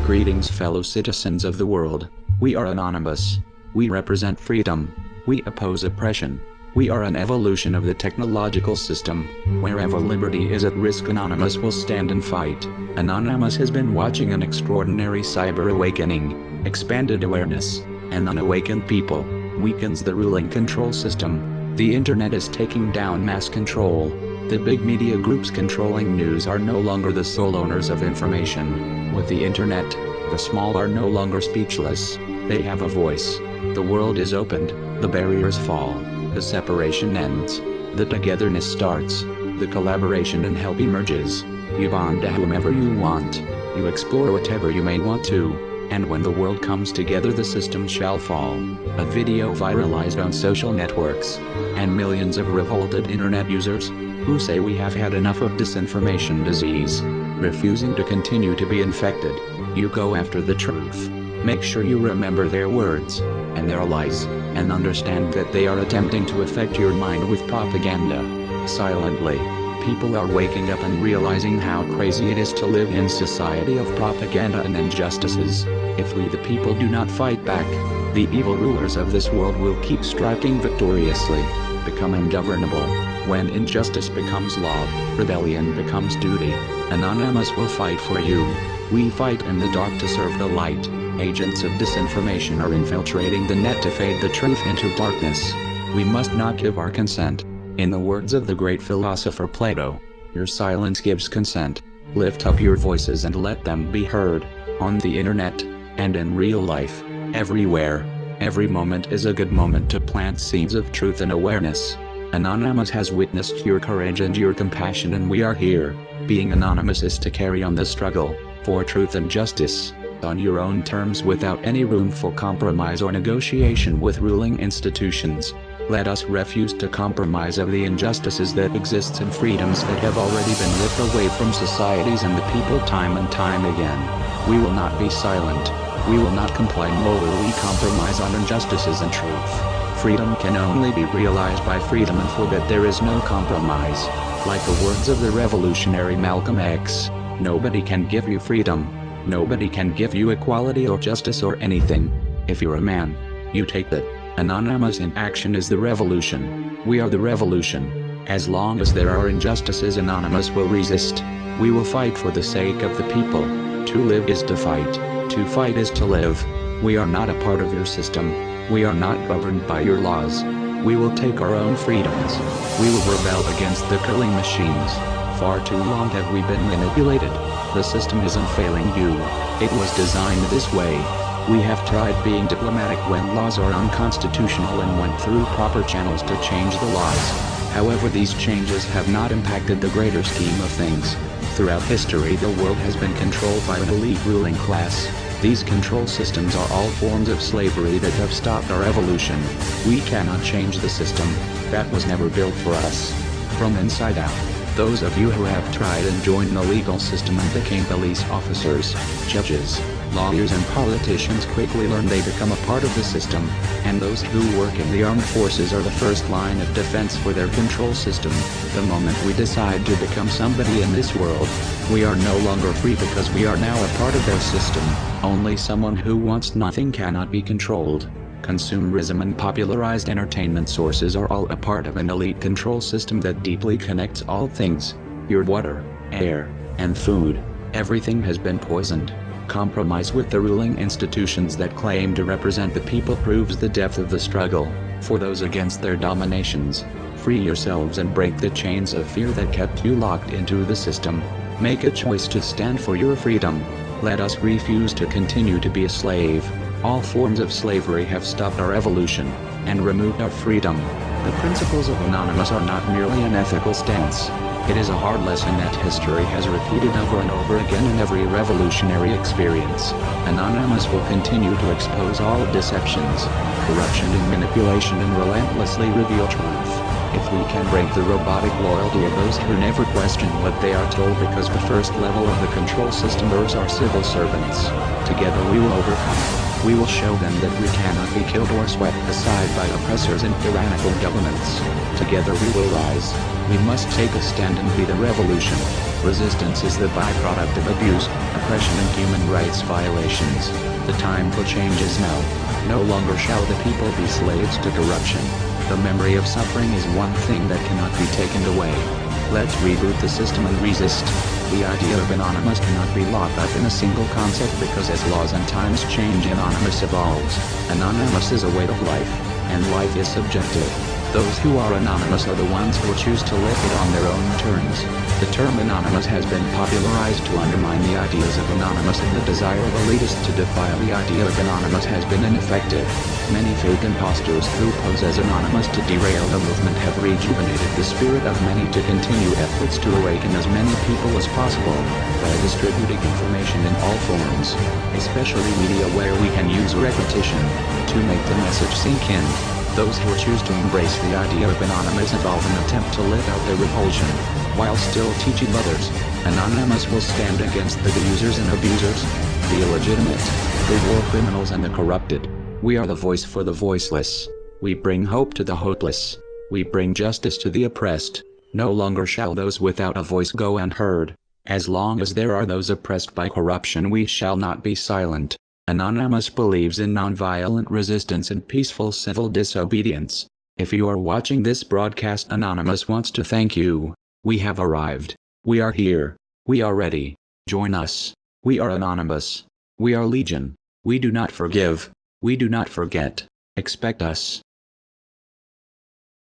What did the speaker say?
Greetings, fellow citizens of the world. We are anonymous. We represent freedom. We oppose oppression. We are an evolution of the technological system. Wherever liberty is at risk, Anonymous will stand and fight. Anonymous has been watching an extraordinary cyber awakening. Expanded awareness. An unawakened people weakens the ruling control system. The internet is taking down mass control. The big media groups controlling news are no longer the sole owners of information. With the internet, the small are no longer speechless. They have a voice. The world is opened, the barriers fall, the separation ends, the togetherness starts, the collaboration and help emerges. You bond to whomever you want. You explore whatever you may want to. And when the world comes together, the system shall fall. A video viralized on social networks, and millions of revolted internet users who say we have had enough of disinformation disease, refusing to continue to be infected. You go after the truth. Make sure you remember their words and their lies, and understand that they are attempting to affect your mind with propaganda. Silently, people are waking up and realizing how crazy it is to live in a society of propaganda and injustices. If we the people do not fight back, the evil rulers of this world will keep striking victoriously, become ungovernable. When injustice becomes law, rebellion becomes duty. Anonymous will fight for you. We fight in the dark to serve the light. Agents of disinformation are infiltrating the net to fade the truth into darkness. We must not give our consent. In the words of the great philosopher Plato, your silence gives consent. Lift up your voices and let them be heard. On the internet, and in real life, everywhere, every moment is a good moment to plant seeds of truth and awareness. Anonymous has witnessed your courage and your compassion, and we are here. Being anonymous is to carry on the struggle for truth and justice on your own terms, without any room for compromise or negotiation with ruling institutions. Let us refuse to compromise of the injustices that exist and freedoms that have already been ripped away from societies and the people time and time again. We will not be silent. We will not comply, nor will we compromise on injustices and truth. Freedom can only be realized by freedom, and for that there is no compromise. Like the words of the revolutionary Malcolm X, nobody can give you freedom. Nobody can give you equality or justice or anything. If you're a man, you take that. Anonymous in action is the revolution. We are the revolution. As long as there are injustices, Anonymous will resist. We will fight for the sake of the people. To live is to fight. To fight is to live. We are not a part of your system. We are not governed by your laws. We will take our own freedoms. We will rebel against the killing machines. Far too long have we been manipulated. The system isn't failing you. It was designed this way. We have tried being diplomatic when laws are unconstitutional and went through proper channels to change the laws. However, these changes have not impacted the greater scheme of things. Throughout history, the world has been controlled by an elite ruling class. These control systems are all forms of slavery that have stopped our evolution. We cannot change the system. That was never built for us. From inside out. Those of you who have tried and joined the legal system and became police officers, judges, lawyers and politicians quickly learn they become a part of the system, and those who work in the armed forces are the first line of defense for their control system. The moment we decide to become somebody in this world, we are no longer free because we are now a part of their system. Only someone who wants nothing cannot be controlled. Consumerism and popularized entertainment sources are all a part of an elite control system that deeply connects all things. Your water, air, and food. Everything has been poisoned. Compromise with the ruling institutions that claim to represent the people proves the depth of the struggle for those against their dominations. Free yourselves and break the chains of fear that kept you locked into the system. Make a choice to stand for your freedom. Let us refuse to continue to be a slave. All forms of slavery have stopped our evolution and removed our freedom. The principles of Anonymous are not merely an ethical stance. It is a hard lesson that history has repeated over and over again in every revolutionary experience. Anonymous will continue to expose all deceptions, corruption and manipulation, and relentlessly reveal truth. If we can break the robotic loyalty of those who never question what they are told, because the first level of the control system are our civil servants, together we will overcome. We will show them that we cannot be killed or swept aside by oppressors and tyrannical governments. Together we will rise. We must take a stand and be the revolution. Resistance is the byproduct of abuse, oppression and human rights violations. The time for change is now. No longer shall the people be slaves to corruption. The memory of suffering is one thing that cannot be taken away. Let's reboot the system and resist. The idea of anonymous cannot be locked up in a single concept because as laws and times change, anonymous evolves. Anonymous is a way of life, and life is subjective. Those who are anonymous are the ones who choose to live it on their own terms. The term anonymous has been popularized to undermine the ideas of anonymous, and the desire of elitists to defy the idea of anonymous has been ineffective. Many fake imposters who pose as anonymous to derail the movement have rejuvenated the spirit of many to continue efforts to awaken as many people as possible, by distributing information in all forms, especially media where we can use repetition, to make the message sink in. Those who choose to embrace the idea of anonymous evolve an attempt to live out their repulsion, while still teaching others. Anonymous will stand against the users and abusers, the illegitimate, the war criminals and the corrupted. We are the voice for the voiceless. We bring hope to the hopeless. We bring justice to the oppressed. No longer shall those without a voice go unheard. As long as there are those oppressed by corruption, we shall not be silent. Anonymous believes in nonviolent resistance and peaceful civil disobedience. If you are watching this broadcast, Anonymous wants to thank you. We have arrived. We are here. We are ready. Join us. We are Anonymous. We are Legion. We do not forgive. We do not forget. Expect us.